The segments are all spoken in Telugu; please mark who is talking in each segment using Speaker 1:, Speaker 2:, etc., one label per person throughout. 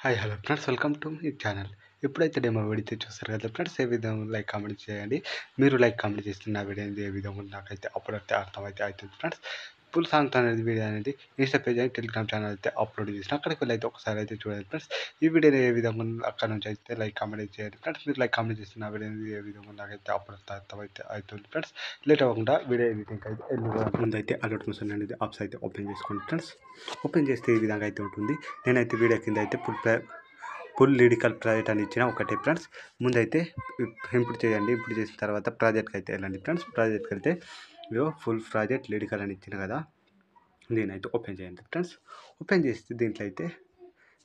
Speaker 1: Hi hello friends, welcome to me channel. ఎప్పుడైతే డెమో వీడియో చూస్తారు కదా ఫ్రెండ్స్, ఏ విధంగా లైక్ కామెంట్ చేయండి. మీరు లైక్ కామెంట్ చేస్తున్న వీడియో ఏ విధంగా నాకైతే అప్పుడైతే అర్థమైతే అవుతుంది ఫ్రెండ్స్. ఫుల్ సాంగ్స్ అనేది వీడియో అనేది ఇన్స్టా పేజ్ అయితే టెలిగ్రామ్ ఛానల్ అయితే అప్లోడ్ చేసిన అక్కడికి వెళ్ళి అయితే ఒకసారి అయితే చూడండి ఫ్రెండ్స్. ఈ వీడియోని ఏ విధంగా అక్కడ నుంచి అయితే లైక్ కామెంట్ చేయండి ఫ్రెండ్స్. మీరు లైక్ కామెంట్ చేస్తున్న వీడియో ఏ విధంగా నాకైతే అప్పుడైతే అర్థమైతే అవుతుంది ఫ్రెండ్స్. లేట్ అవ్వకుండా వీడియో ఎడిటింగ్ అయితే ముందైతే అలర్ట్ మిషన్ అనేది ఆప్స్ అయితే ఓపెన్ చేసుకోండి ఫ్రెండ్స్. ఓపెన్ చేస్తే ఈ విధంగా అయితే ఉంటుంది. నేనైతే వీడియో కింద అయితే ఫుల్ లిరికల్ ప్రాజెక్ట్ అని ఇచ్చిన ఒకటే ఫ్రెండ్స్. ముందైతే ఇంప్లిమెంట్ చేయండి. ఇంప్లిమెంట్ చేసిన తర్వాత ప్రాజెక్ట్కి అయితే వెళ్ళండి ఫ్రెండ్స్. ప్రాజెక్ట్కి వెళ్తే ఫుల్ ప్రాజెక్ట్ లిరికల్ అని ఇచ్చిన కదా, నేనైతే ఓపెన్ చేయండి ఫ్రెండ్స్. ఓపెన్ చేస్తే దీంట్లో అయితే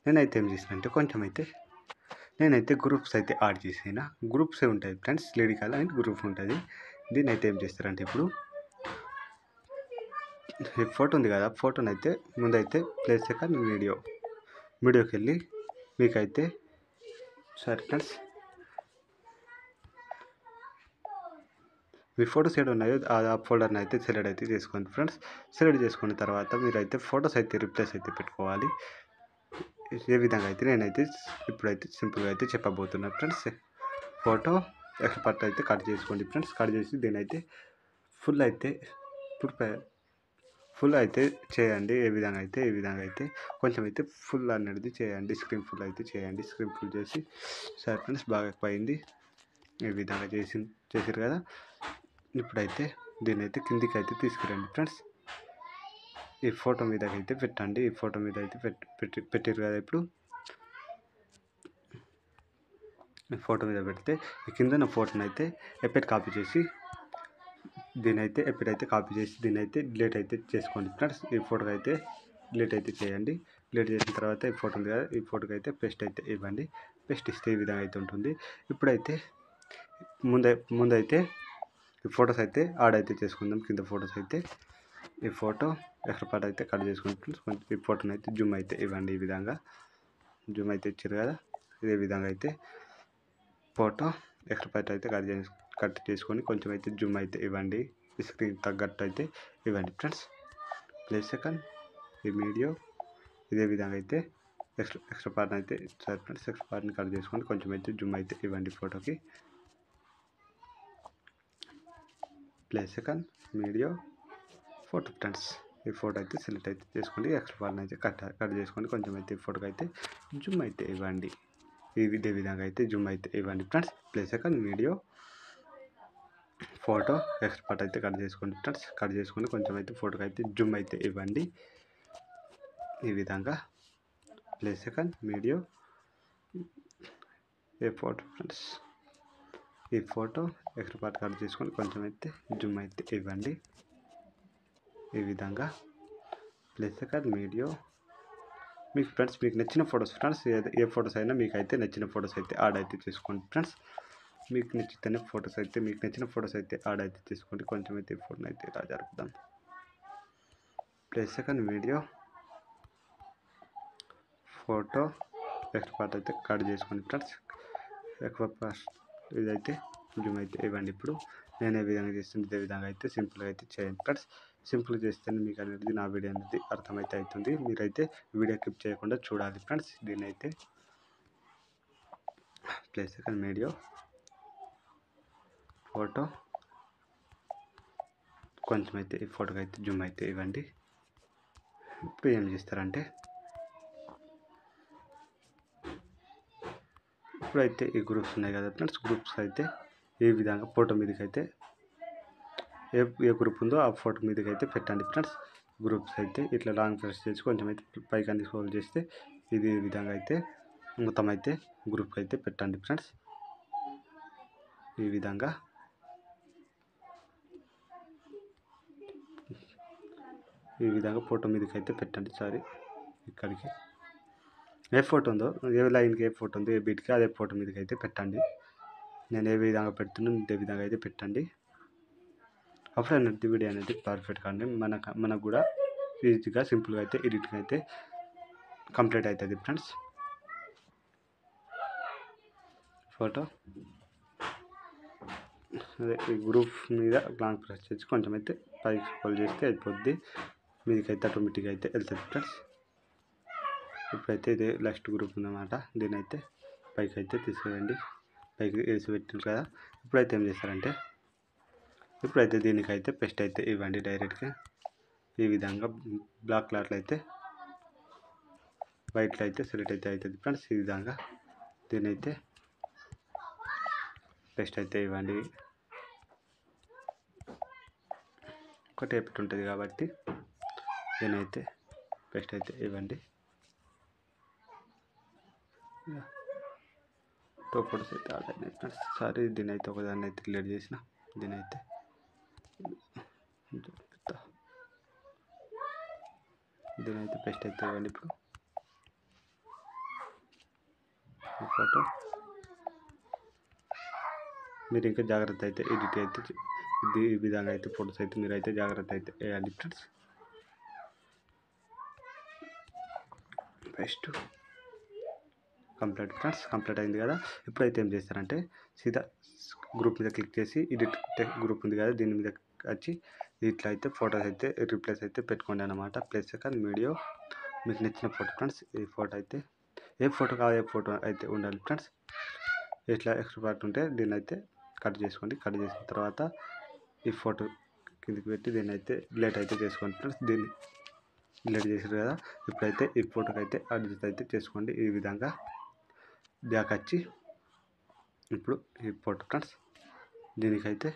Speaker 1: నేనైతే ఏం చేసిన అంటే కొంచెం అయితే నేనైతే గ్రూప్స్ అయితే యాడ్ చేసిన. గ్రూప్స్ ఉంటాయి ఫ్రెండ్స్, లిరికల్ అని గ్రూప్ ఉంటుంది. దీన్ని అయితే ఏం చేస్తారంటే ఇప్పుడు ఈ ఫోటో ఉంది కదా, ఫోటోని అయితే ముందైతే ప్లేస్ సెకండ్ వీడియోకి వెళ్ళి మీకైతే సరే ఫ్రెండ్స్, మీ ఫొటోస్ ఏడు ఉన్నాయో ఆ ఫోల్డర్ని అయితే సెలెక్ట్ అయితే చేసుకోండి ఫ్రెండ్స్. సెలెక్ట్ చేసుకున్న తర్వాత మీరైతే ఫొటోస్ అయితే రిప్లేస్ అయితే పెట్టుకోవాలి. ఏ విధంగా అయితే నేనైతే ఇప్పుడైతే సింపుల్గా అయితే చెప్పబోతున్నాను ఫ్రెండ్స్. ఫోటో ఎక్స్పర్ట్ అయితే కట్ చేసుకోండి ఫ్రెండ్స్. కట్ చేసి దీని అయితే ఫుల్ అయితే చేయండి. ఏ విధంగా అయితే కొంచెం అయితే ఫుల్ అనేది చేయండి. స్క్రీన్ ఫుల్ అయితే చేయండి. స్క్రీన్ ఫుల్ చేసి సరే ఫ్రెండ్స్, బాగా ఎక్కువైంది. ఈ విధంగా చేసారు కదా. ఇప్పుడైతే దీన్ని అయితే కిందికి అయితే తీసుకురండి ఫ్రెండ్స్. ఈ ఫోటో మీదకి అయితే పెట్టండి. ఈ ఫోటో మీద అయితే పెట్టారు కదా. ఇప్పుడు ఈ ఫోటో మీద పెడితే ఈ కింద నా ఫోటోని అయితే ఎప్పుడైతే కాపీ చేసి దీన్ని అయితే డిలీట్ అయితే చేసుకోండి ఫ్రెండ్స్. ఈ ఫోటోకి అయితే డిలీట్ అయితే చేయండి. డిలీట్ చేసిన తర్వాత ఈ ఫోటో ఉంది కదా, ఈ ఫోటోకి అయితే పేస్ట్ అయితే ఇవ్వండి. పేస్ట్ ఇస్తే ఈ విధంగా అయితే ఉంటుంది. ఇప్పుడైతే ముందైతే ఈ ఫొటోస్ అయితే యాడ్ అయితే చేసుకుందాం. కింద ఫొటోస్ అయితే ఈ ఫోటో ఎక్స్ట్రా పార్ట్ అయితే కట్ చేసుకుంటాం. ఈ ఫోటోని అయితే జూమ్ అయితే ఇవ్వండి. ఈ విధంగా జూమ్ అయితే ఇచ్చారు కదా, ఇదే విధంగా అయితే ఫోటో ఎక్స్ట్రా పార్ట్ అయితే కట్ చేసుకొని కొంచెం అయితే జూమ్ అయితే ఇవ్వండి. స్క్రీన్ తగ్గట్టు అయితే ఇవ్వండి ఫ్రెండ్స్. ప్లేస్ సెకండ్ ఈ వీడియో ఇదే విధంగా అయితే ఎక్స్ట్రా పార్ట్ అయితే సరే ఫ్రెండ్స్, ఎక్స్ట్రా పార్ట్ని కట్ చేసుకొని కొంచెం అయితే జూమ్ అయితే ఇవ్వండి ఫోటోకి. Place second video photo friends. ఈ ఫోటో అయితే సెలెక్ట్ అయితే చేసుకోండి. ఎక్స్ట్రా పార్ట్ని అయితే కట్ చేసుకోండి. కొంచెం అయితే ఈ ఫోటోకి అయితే జూమ్ అయితే ఇవ్వండి. ఇదే విధంగా అయితే జూమ్ అయితే ఇవ్వండి friends. Place second video photo extra part అయితే కట్ చేసుకోండి ఫ్రెండ్స్. కట్ చేసుకొని కొంచెం అయితే ఫోటోకి అయితే జూమ్ అయితే ఇవ్వండి. ఈ విధంగా ప్లేస్ సెకండ్ వీడియో ఏ ఫోటో ఫ్రెండ్స్. ఈ ఫోటో ఎక్స్ట్రా పార్ట్ కట్ చేసుకొని కొంచెం అయితే జూమ్ అయితే ఇవ్వండి. ఈ విధంగా ప్లేస్ సెకండ్ వీడియో మీకు ఫ్రెండ్స్, మీకు నచ్చిన ఫొటోస్ ఫ్రెండ్స్, ఏ ఫొటోస్ అయినా మీకు అయితే నచ్చిన ఫొటోస్ అయితే యాడ్ అయితే చేసుకోండి ఫ్రెండ్స్. మీకు నచ్చిన ఫొటోస్ అయితే యాడ్ అయితే చేసుకోండి. కొంచెం అయితే ఈ ఫోటోని అయితే ఇలా జరుపుదాం. Place second video photo extra part అయితే కట్ చేసుకోండి ఫ్రెండ్స్. ఎక్కువ ఇదైతే జూమ్ అయితే ఇవ్వండి. ఇప్పుడు నేను ఏ విధంగా చేస్తుంది ఇదే విధంగా అయితే సింపుల్గా అయితే చేయండి ఫ్రెండ్స్. సింపుల్ చేస్తేనే మీకు అనేది నా వీడియో అనేది అర్థమైతే అవుతుంది. మీరైతే వీడియో క్లిప్ చేయకుండా చూడాలి ఫ్రెండ్స్. దీన్ని అయితే ప్లేస్ సెకండ్ వీడియో ఫోటో కొంచెం అయితే ఈ ఫోటోకి అయితే జూమ్ అయితే ఇవ్వండి. ఇప్పుడు ఏం చేస్తారంటే ఇప్పుడైతే ఈ గ్రూప్స్ ఉన్నాయి కదా ఫ్రెండ్స్, గ్రూప్స్ అయితే ఈ విధంగా ఫోటో మీదకి అయితే ఏ గ్రూప్ ఉందో ఆ ఫోటో మీదకి అయితే పెట్టండి ఫ్రెండ్స్. గ్రూప్స్ అయితే ఇట్లా లాంగ్ ప్రెస్ చేసి కొంచెం అయితే పైకి అంది స్క్రోల్ చేస్తే ఇది ఈ విధంగా అయితే మొత్తం అయితే గ్రూప్కి అయితే పెట్టండి ఫ్రెండ్స్. ఈ విధంగా ఫోటో మీదకి అయితే పెట్టండి. సారీ, ఇక్కడికి ఏ ఫోటో ఉందో, ఏ లైన్కి ఏ ఫోటో ఉందో, ఏ బీట్కి అదే ఫోటో మీదకి అయితే పెట్టండి. నేను ఏ విధంగా పెడుతున్నాను ఇదే విధంగా అయితే పెట్టండి. అప్పుడు అనేది వీడియో అనేది పర్ఫెక్ట్గా అండి మనకు కూడా ఈజీగా సింపుల్గా అయితే ఎడిటింగ్ అయితే కంప్లీట్ అవుతుంది ఫ్రెండ్స్. ఫోటో అదే ఈ గ్రూప్ మీద లాంగ్ ప్రెస్ చేసి కొంచెం అయితే పైకి స్క్రోల్ చేస్తే అయిపోద్ది. మీదకైతే ఆటోమేటిక్గా అయితే వెళ్తుంది ఫ్రెండ్స్. ఇప్పుడైతే ఇదే లాస్ట్ గ్రూప్ ఉందన్నమాట. దీన్ని అయితే పైకి అయితే తీసుకురండి, పైకి వేసి పెట్టిన కదా. ఇప్పుడైతే ఏం చేస్తారంటే ఇప్పుడైతే దీనికైతే పేస్ట్ అయితే ఇవ్వండి డైరెక్ట్గా. ఈ విధంగా బ్లాక్ కలర్లో అయితే వైట్లో అయితే సెలెక్ట్ అయితే అవుతుంది ఫ్రెండ్స్. ఈ విధంగా దీని అయితే పేస్ట్ అయితే ఇవ్వండి. ఒక టేప్ ఉంటుంది కాబట్టి దీని అయితే పేస్ట్ అయితే ఇవ్వండి. టూ ఫోటోస్ అయితే యాడ్ అయినాయి ఫ్రెండ్స్. సారీ, దీని అయితే ఒకదాన్ని అయితే డిలీట్ చేసిన. దీని అయితే పేస్ట్ అయితే ఇవ్వండి. ఇప్పుడు ఈ ఫోటో మీరు ఇంకా జాగ్రత్త అయితే ఎడిట్ అయితే ఈ విధంగా అయితే ఫొటోస్ అయితే మీరు అయితే జాగ్రత్త అయితే వేయాలి friends. Paste complete friends, complete అయింది కదా. ఇప్పుడైతే ఏం చేస్తారంటే సీదా గ్రూప్ మీద క్లిక్ చేసి ఎడిట్ గ్రూప్ ఉంది కదా, దీని మీద వచ్చి ఇట్లా అయితే ఫొటోస్ అయితే రీప్లేస్ అయితే పెట్టుకోండి అన్నమాట. ప్లస్ సెకండ్ వీడియో మీకు నచ్చిన ఫోటో ఫ్రెండ్స్. ఈ ఫోటో అయితే ఏ ఫోటో కావాలి, ఏ ఫోటో అయితే ఉండాలి ఫ్రెండ్స్. ఇట్లా ఎక్స్ట్రా పార్ట్ ఉంటే దీన్ని అయితే కట్ చేసుకోండి. కట్ చేసిన తర్వాత ఈ ఫోటో కిందికి పెట్టి దీన్ని అయితే డిలీట్ అయితే చేసుకోండి ఫ్రెండ్స్. దీన్ని డిలీట్ చేసారు కదా. ఇప్పుడైతే ఈ ఫోటోకి అయితే అడ్జస్ట్ అయితే చేసుకోండి. ఈ విధంగా బ్యాక్ వచ్చి ఇప్పుడు ఈ ఫోటో ఫ్రెండ్స్, దీనికైతే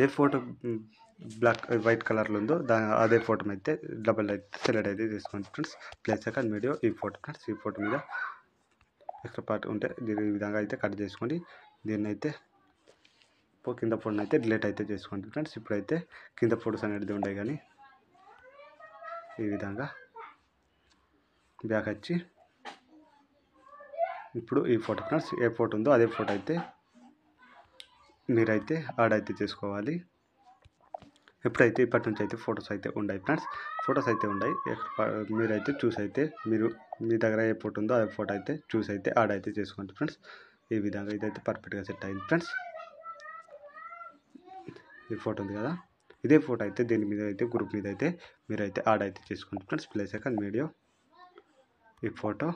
Speaker 1: ఏ ఫోటో బ్లాక్ వైట్ కలర్లో ఉందో అదే ఫోటో అయితే డబల్ అయితే సెలెక్ట్ అయితే చేసుకోండి ఫ్రెండ్స్. ప్లస్ సెకండ్ వీడియో ఈ ఫోటో ఫ్రెండ్స్. ఈ ఫోటో మీద ఎక్స్ట్రా పార్ట్ ఉంటే దీని ఈ విధంగా అయితే కట్ చేసుకోండి. దీన్ని అయితే కింద ఫోటోని అయితే డిలీట్ అయితే చేసుకోండి ఫ్రెండ్స్. ఇప్పుడైతే కింద ఫోటోస్ అనేది ఉండే కానీ ఈ విధంగా బ్యాక్ వచ్చి ఇప్పుడు ఈ ఫోటో ఫ్రెండ్స్, ఏ ఫోటో ఉందో అదే ఫోటో అయితే మీరైతే యాడ్ అయితే చేసుకోవాలి. ఎప్పుడైతే ఇప్పటి నుంచి అయితే ఫొటోస్ అయితే ఉన్నాయి ఫ్రెండ్స్. ఫొటోస్ అయితే ఉన్నాయి. మీరైతే చూసి అయితే మీ దగ్గర ఏ ఫోటో ఉందో అదే ఫోటో అయితే చూసి అయితే యాడ్ అయితే చేసుకోండి ఫ్రెండ్స్. ఈ విధంగా ఇదైతే పర్ఫెక్ట్గా సెట్ అయింది ఫ్రెండ్స్. ఈ ఫోటో ఉంది కదా, ఇదే ఫోటో అయితే దీని మీద అయితే గ్రూప్ మీద అయితే మీరైతే యాడ్ అయితే చేసుకోండి ఫ్రెండ్స్. ప్లస్ సెకండ్ వీడియో ఈ ఫోటో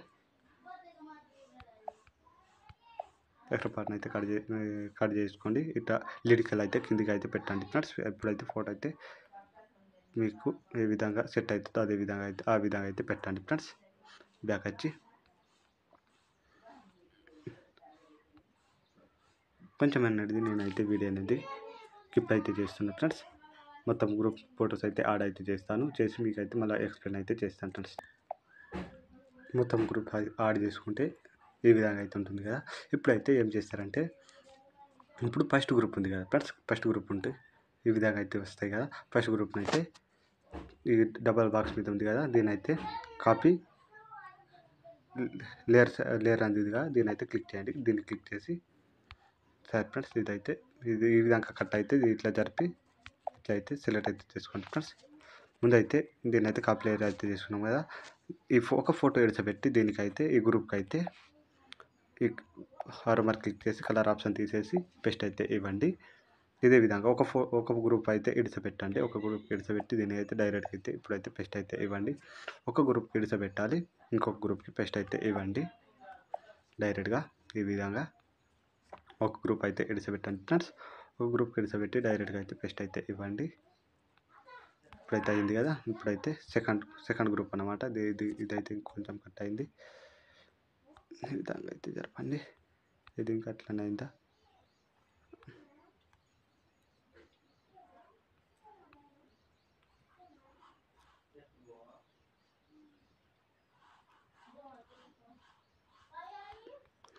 Speaker 1: ఎక్స్ట్రా పార్ట్ని అయితే కట్ చేసుకోండి. ఇట్లా లిరికల్ అయితే కిందికి అయితే పెట్టండి ఫ్రెండ్స్. ఎప్పుడైతే ఫోటో అయితే మీకు ఏ విధంగా సెట్ అవుతుందో అదే విధంగా అయితే ఆ విధంగా అయితే పెట్టండి ఫ్రెండ్స్. బ్యాక్ వచ్చి కొంచెం అనేది నేనైతే వీడియో అనేది స్కిప్ అయితే చేస్తున్నాను ఫ్రెండ్స్. మొత్తం గ్రూప్ ఫొటోస్ అయితే యాడ్ అయితే చేస్తాను. చేసి మీకు అయితే మళ్ళీ ఎక్స్ప్లెయిన్ అయితే చేస్తాను ఫ్రెండ్స్. మొత్తం గ్రూప్ యాడ్ చేసుకుంటే ఈ విధంగా అయితే ఉంటుంది కదా. ఇప్పుడైతే ఏం చేస్తారంటే ఇప్పుడు ఫస్ట్ గ్రూప్ ఉంది కదా ఫ్రెండ్స్, ఫస్ట్ గ్రూప్ ఉంటే ఈ విధంగా అయితే వస్తాయి కదా. ఫస్ట్ గ్రూప్ని అయితే ఈ డబల్ బాక్స్ మీద ఉంది కదా, దీని అయితే కాపీ లేయర్ అనేది కదా, దీని అయితే క్లిక్ చేయండి. దీన్ని క్లిక్ చేసి సరే ఫ్రెండ్స్, ఇది ఈ విధంగా కట్ అయితే ఇట్లా జరిపి ఇట్లా అయితే సెలెక్ట్ అయితే చేసుకోండి ఫ్రెండ్స్. ముందైతే దీన్ని అయితే కాపీ లేయర్ అయితే చేసుకున్నాం కదా. ఈ ఒక ఫోటో ఎడచబెట్టి దీనికైతే ఈ గ్రూప్కి అయితే ఈ హార్మర్ క్లిక్ చేసి కలర్ ఆప్షన్ తీసేసి పేస్ట్ అయితే ఇవ్వండి. ఇదే విధంగా ఒక గ్రూప్ అయితే ఇడిచబెట్టండి. ఒక గ్రూప్ ఇడిచబెట్టి దీన్ని అయితే డైరెక్ట్గా అయితే ఇప్పుడైతే పేస్ట్ అయితే ఇవ్వండి. ఒక గ్రూప్ ఇడిచబెట్టాలి, ఇంకొక గ్రూప్కి పేస్ట్ అయితే ఇవ్వండి డైరెక్ట్గా. ఈ విధంగా ఒక గ్రూప్ అయితే ఇడిచబెట్టండి ఫ్రెండ్స్. ఒక గ్రూప్ ఇడిచబెట్టి డైరెక్ట్గా అయితే పేస్ట్ అయితే ఇవ్వండి. ఇప్పుడైతే అయింది కదా. ఇప్పుడైతే సెకండ్ గ్రూప్ అన్నమాట. ఇదైతే ఇంకొంచెం కట్ అయింది. ఈ విధంగా అయితే జరపండి. ఇది ఇంకా అట్లనే అయిందా.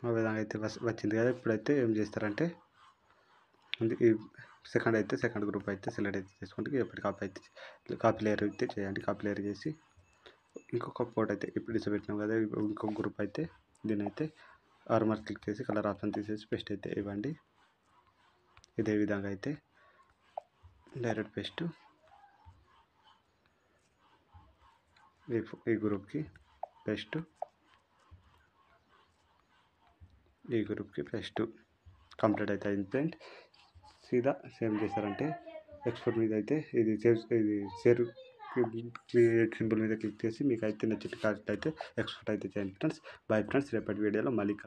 Speaker 1: ఆ విధంగా అయితే వచ్చింది కదా. ఇప్పుడైతే ఏం చేస్తారంటే ఈ సెకండ్ గ్రూప్ అయితే సెలెక్ట్ అయితే చేసుకోండి. ఎప్పటి కాపీ లేయర్ అయితే చేయండి. కాపీ లేయర్ చేసి ఇంకొక ఫోటో అయితే ఇప్పుడు ఇచ్చబెట్టినాం కదా, ఇంకొక గ్రూప్ అయితే దీని అయితే ఆర్మర్ క్లిక్ చేసి కలర్ ఆప్షన్ తీసేసి పేస్ట్ అయితే ఇవ్వండి. ఇదే విధంగా అయితే డైరెక్ట్ పేస్ట్ ఈ గ్రూప్కి పేస్ట్, ఈ గ్రూప్కి పేస్ట్ కంప్లీట్ అయితే అయింది ఫ్రెండ్. సీదా సేమ్ చేస్తారంటే ఎక్స్పోర్ట్ మీద అయితే ఇది సేవ్ సింబల్ మీద క్లిక్ చేసి మీకు అయితే నచ్చినట్లయితే ఎక్స్పోర్ట్ అయితే చేయండి ఫ్రెండ్స్. బాయ్ ఫ్రెండ్స్, రేపటి వీడియోలో మళ్ళీ